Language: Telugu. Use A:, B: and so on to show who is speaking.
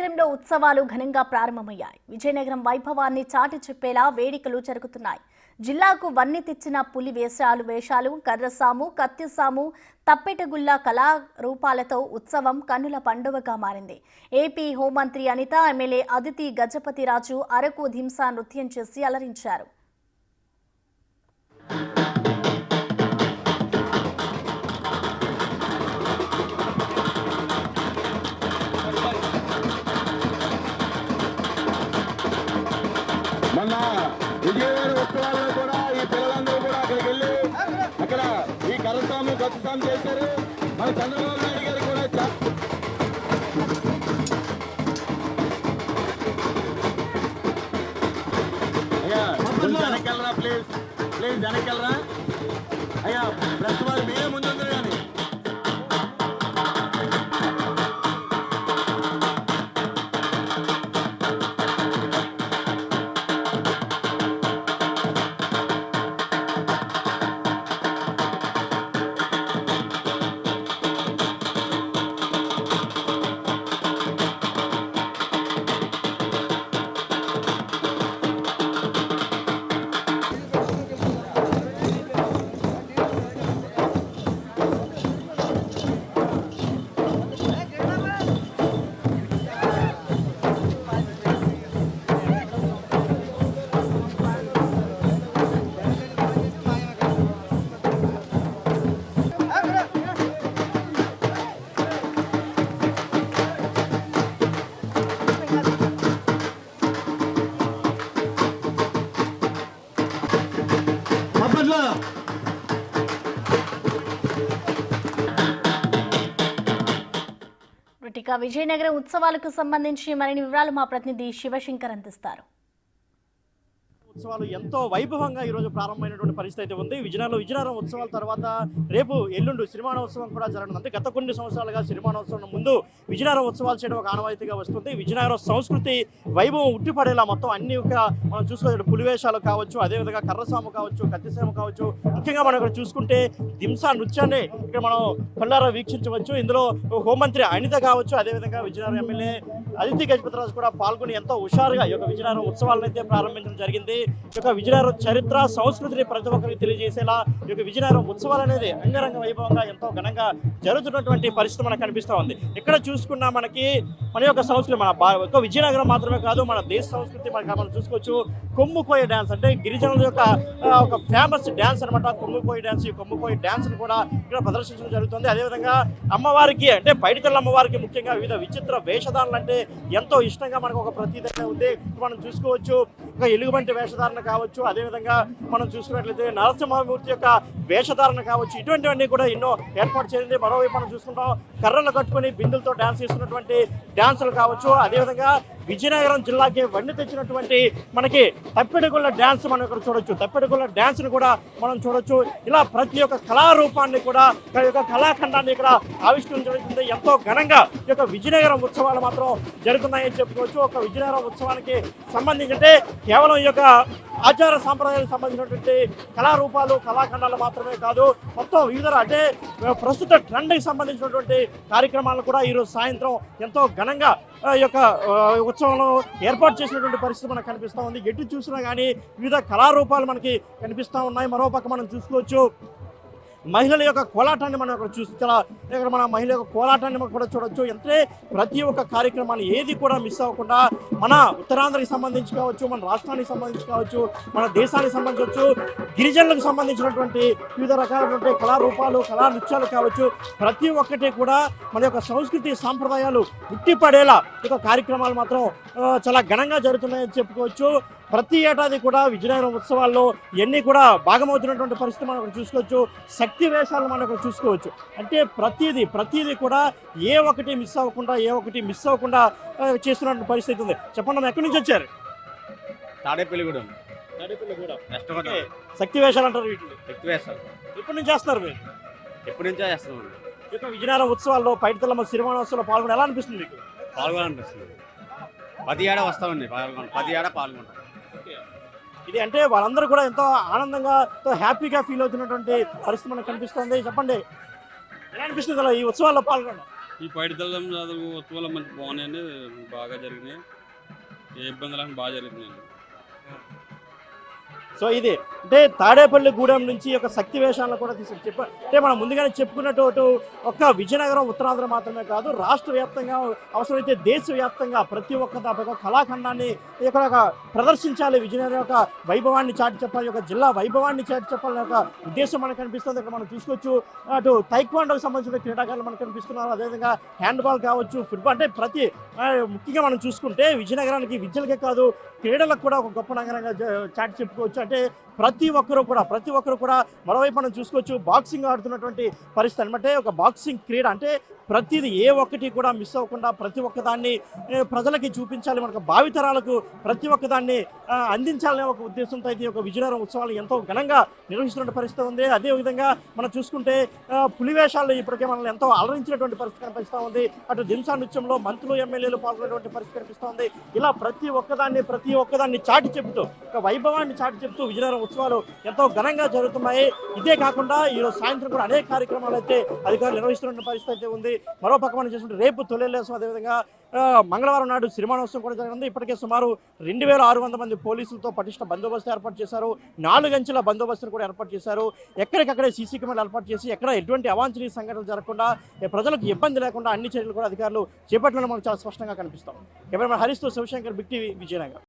A: విజయనగరంలో ఉత్సవాలు ఘనంగా ప్రారంభమయ్యాయి. విజయనగరం వైభవాన్ని చాటి చెప్పేలా వేడుకలు జరుగుతున్నాయి. జిల్లాకు వన్నె తెచ్చిన పులి వేషాలు, కర్రసాము, కత్తిసాము, తప్పెటగుళ్ల కళారూపాలతో ఉత్సవం కన్నుల పండుగగా మారింది. ఏపీ హోంమంత్రి అనిత, ఎమ్మెల్యే అదితి గజపతిరాజు అరకు ధింసా నృత్యం చేసి అలరించారు.
B: మొన్న విజయవాడ ఉత్సవాల్లో కూడా ఈ పిల్లలందరూ కూడా అక్కడికి వెళ్ళి అక్కడ ఈ కరసాము గతసాము చేశారు. మన చంద్రబాబు నాయుడు గారు కూడా అయ్యా వెనకెళ్ళరా, ప్లీజ్ వెనకెళ్ళరా అయ్యా. ప్రెస్ వారు మీరే ముందుందరు కానీ
A: ఇక విజయనగరం ఉత్సవాలకు సంబంధించి మరిన్ని వివరాలు మా ప్రతినిధి శివశంకర్ అందిస్తారు.
C: ఉత్సవాలు ఎంతో వైభవంగా ఈరోజు ప్రారంభమైనటువంటి పరిస్థితి అయితే ఉంది. విజయనగరం ఉత్సవాల తర్వాత రేపు ఎల్లుండి సిరిమానోత్సవం కూడా జరగనుంది. అంటే గత కొన్ని సంవత్సరాలుగా సిరిమానోత్సవం ముందు విజయనగరం ఉత్సవాలు చేయడం ఒక ఆనవాయితీగా వస్తుంది. విజయనగరం సంస్కృతి వైభవం ఉట్టిపడేలా మొత్తం అన్ని మనం చూసుకోవచ్చు. పులివేషాలు కావచ్చు, అదేవిధంగా కర్రసాము కావచ్చు, కత్తిసాము కావచ్చు, ముఖ్యంగా మనం ఇక్కడ చూసుకుంటే దింసా నృత్యాన్ని ఇక్కడ మనం కళ్ళారా వీక్షించవచ్చు. ఇందులో హోంమంత్రి అనిత కావచ్చు, అదేవిధంగా విజయనగరం ఎమ్మెల్యే అదితి గజపతిరాజు కూడా పాల్గొని ఎంతో హుషారుగా ఈ యొక్క విజయనగరం ఉత్సవాలను అయితే ప్రారంభించడం జరిగింది. ఈ యొక్క విజయనగరం చరిత్ర, సంస్కృతిని ప్రతి ఒక్కరికి తెలియజేసేలా ఈ యొక్క విజయనగరం ఉత్సవాలు అనేది అంగరంగ వైభవంగా ఎంతో ఘనంగా జరుగుతున్నటువంటి పరిస్థితి మనకు కనిపిస్తూ ఉంది. ఇక్కడ చూసుకున్నా మన యొక్క సంస్కృతి, మన విజయనగరం మాత్రమే కాదు, మన దేశ సంస్కృతి మనం చూసుకోవచ్చు. కొమ్ముకోయ డ్యాన్స్ అంటే గిరిజనుల యొక్క ఒక ఫేమస్ డ్యాన్స్ అనమాట. కొమ్ముకోయ డ్యాన్స్, ఈ కొమ్ముకోయ డ్యాన్స్ కూడా ఇక్కడ ప్రదర్శించడం జరుగుతుంది. అదేవిధంగా అమ్మవారికి అంటే పైడితల్లి అమ్మవారికి ముఖ్యంగా వివిధ విచిత్ర వేషధారణలు అంటే ఎంతో ఇష్టంగా మనకు ఒక ప్రతీదైతే ఉంది. మనం చూసుకోవచ్చు ఒక ఎలుగుబంటి వేషధారణ కావచ్చు, అదేవిధంగా మనం చూసుకున్నట్లయితే నరసింహమూర్తి యొక్క వేషధారణ కావచ్చు, ఇటువంటివన్నీ కూడా ఎన్నో ఏర్పాటు చేసింది. మరోవైపు మనం చూసుకుంటాం కర్రలు కట్టుకుని బిందులతో డ్యాన్స్ చేస్తున్నటువంటి డ్యాన్సులు కావచ్చు, అదేవిధంగా విజయనగరం జిల్లాకి వన్నె తెచ్చినటువంటి మనకి తప్పెటగుళ్ల డ్యాన్స్ మనం ఇక్కడ చూడొచ్చు. తప్పెటగుళ్ల డ్యాన్స్ని కూడా మనం చూడొచ్చు. ఇలా ప్రతి ఒక్క కళారూపాన్ని కూడా ఈ యొక్క కళాఖండాన్ని ఇక్కడ ఆవిష్కరించబడుతుంది. ఎంతో ఘనంగా ఈ యొక్క విజయనగరం ఉత్సవాలు మాత్రం జరుగుతున్నాయని చెప్పుకోవచ్చు. ఒక విజయనగరం ఉత్సవానికి సంబంధించి అంటే కేవలం ఈ యొక్క ఆచార సాంప్రదాయాలకు సంబంధించినటువంటి కళారూపాలు, కళాఖండాలు మాత్రమే కాదు, మొత్తం వివిధ అంటే ప్రస్తుత ట్రెండ్కి సంబంధించినటువంటి కార్యక్రమాలను కూడా ఈరోజు సాయంత్రం ఎంతో ఘనంగా ఈ యొక్క ఉత్సవంలో ఏర్పాటు చేసినటువంటి పరిస్థితి మనకు కనిపిస్తూ ఉంది. ఎటు చూసినా కానీ వివిధ కళారూపాలు మనకి కనిపిస్తూ ఉన్నాయి. మరోపక్క మనం చూసుకోవచ్చు మహిళల యొక్క కోలాటాన్ని మనం ఇక్కడ ఇక్కడ మన మహిళల యొక్క కోలాటాన్ని మనం కూడా చూడొచ్చు. అంటే ప్రతి ఒక్క కార్యక్రమాన్ని ఏది కూడా మిస్ అవ్వకుండా మన ఉత్తరాంధ్రకి సంబంధించి కావచ్చు, మన రాష్ట్రానికి సంబంధించి కావచ్చు, మన దేశానికి సంబంధించవచ్చు, గిరిజనులకు సంబంధించినటువంటి వివిధ రకాలైనటువంటి కళారూపాలు, కళా నృత్యాలు కావచ్చు, ప్రతి ఒక్కటి కూడా మన యొక్క సంస్కృతి సాంప్రదాయాలు ఉట్టిపడేలా ఈ కార్యక్రమాలు మాత్రం చాలా ఘనంగా జరుగుతున్నాయని చెప్పుకోవచ్చు. ప్రతి ఏడాది కూడా విజయనగరం ఉత్సవాల్లో ఎన్ని కూడా భాగమవుతున్నటువంటి పరిస్థితి మనం చూసుకోవచ్చు. శక్తి వేషాలు మనం ఇక్కడ చూసుకోవచ్చు. అంటే ప్రతిదీ కూడా ఏ ఒక్కటి మిస్ అవ్వకుండా చేస్తున్నటువంటి పరిస్థితి ఉంది. చెప్పండి, ఎక్కడి నుంచి వచ్చారు?
D: తాడేపల్లిగూడెం.
C: శక్తి వేషాలు అంటారు వీటిని.
D: శక్తి వేషాలు
C: ఎప్పటి నుంచి చేస్తున్నారు మీరు?
D: ఎప్పటి నుంచో చేస్తున్నాం.
C: ఇక విజయనగరం ఉత్సవాల్లో పైడితల్లమ్మ సిరిమానోత్సవంలో పాల్గొని ఎలా అనిపిస్తుంది మీకు?
D: పాల్గొనాలనిపిస్తుంది. ప్రతి ఏడా వస్తామండి, ప్రతి ఏడా పాల్గొంటాం.
C: ఇది అంటే వాళ్ళందరూ కూడా ఎంతో ఆనందంగా, ఎంతో హ్యాపీగా ఫీల్ అవుతున్నటువంటి పరిస్థితి మనకు కనిపిస్తుంది. చెప్పండి, ఎలా అనిపిస్తుంది అలా ఈ ఉత్సవాల్లో పాల్గొనడం?
E: ఈ పైడితల్లం చదువు ఉత్సవాలు మంచి బాగున్నాయండి, బాగా జరిగినాయి. ఏ ఇబ్బంది లేకుండా బాగా జరుగుతున్నాయండి.
C: సో ఇది అంటే తాడేపల్లిగూడెం నుంచి ఒక శక్తి వేషాలను కూడా అంటే మనం ముందుగానే చెప్పుకున్నట్టు ఒక్క విజయనగరం ఉత్తరాంధ్ర మాత్రమే కాదు, రాష్ట్ర వ్యాప్తంగా అవసరమైతే దేశవ్యాప్తంగా ప్రతి ఒక్క కళాఖండాన్ని ఇక్కడ ఒక ప్రదర్శించాలి, విజయనగరం యొక్క వైభవాన్ని చాటి చెప్పాలి, ఒక జిల్లా వైభవాన్ని చాటి చెప్పాలని ఒక ఉద్దేశం మనకు కనిపిస్తుంది. ఇక్కడ మనం చూసుకోవచ్చు, అటు తైక్వాండోకి సంబంధించిన క్రీడాకారులు మనకు కనిపిస్తున్నారు, అదేవిధంగా హ్యాండ్బాల్ కావచ్చు, ఫుట్బాల్, అంటే ముఖ్యంగా మనం చూసుకుంటే విజయనగరానికి విద్యలకే కాదు క్రీడలకు కూడా ఒక గొప్ప నగరంగా చాటి చెప్పుకోవచ్చు. అంటే ప్రతి ఒక్కరు కూడా మరోవైపు మనం చూసుకోవచ్చు, బాక్సింగ్ ఆడుతున్నటువంటి పరిస్థితి అనమాట. ఒక బాక్సింగ్ క్రీడ అంటే ప్రతిదీ ఏ ఒక్కటి కూడా మిస్ అవ్వకుండా ప్రతి ఒక్కదాన్ని ప్రజలకి చూపించాలి, మనకు భావితరాలకు ప్రతి ఒక్కదాన్ని అందించాలనే ఒక ఉద్దేశంతో అయితే ఒక విజయనగరం ఉత్సవాలు ఎంతో ఘనంగా నిర్వహిస్తున్న పరిస్థితి ఉంది. అదేవిధంగా మనం చూసుకుంటే పులివేషాలు ఇప్పటికే మనల్ని ఎంతో అలరించినటువంటి పరిస్థితి కనిపిస్తూ ఉంది. అటు దింసా నృత్యంలో మంత్రులు ఎమ్మెల్యేలు పాల్గొనేటువంటి పరిస్థితి కనిపిస్తూ ఉంది. ఇలా ప్రతి ఒక్కదాన్ని చాటి చెబుతూ ఒక వైభవాన్ని చాటి చెబుతూ విజయనగరం ఉత్సవాలు ఎంతో ఘనంగా జరుగుతున్నాయి. ఇదే కాకుండా ఈరోజు సాయంత్రం కూడా అనేక కార్యక్రమాలు అయితే అధికారులు నిర్వహిస్తున్న పరిస్థితి అయితే ఉంది. మరో పక్క మనం చూసుకుంటే రేపు తొలిలేసం, అదేవిధంగా మంగళవారం నాడు సిరిమానోత్సవం కూడా జరిగింది. ఇప్పటికే సుమారు 2600 మంది పోలీసులతో పటిష్ట బందోబస్తు ఏర్పాటు చేశారు, 4 అంచెల బందోబస్తును కూడా ఏర్పాటు చేశారు. ఎక్కడికక్కడే సీసీ కెమెరాలు ఏర్పాటు చేసి ఎక్కడ ఎటువంటి అవాంఛనీయ సంఘటనలు జరగకుండా ప్రజలకు ఇబ్బంది లేకుండా అన్ని చర్యలు కూడా అధికారులు చేపట్టడం మనకు చాలా స్పష్టంగా కనిపిస్తాం. కెమెరామెన్ హరీష్తో శివశంకర్, బిగ్ టీవీ, విజయనగరం.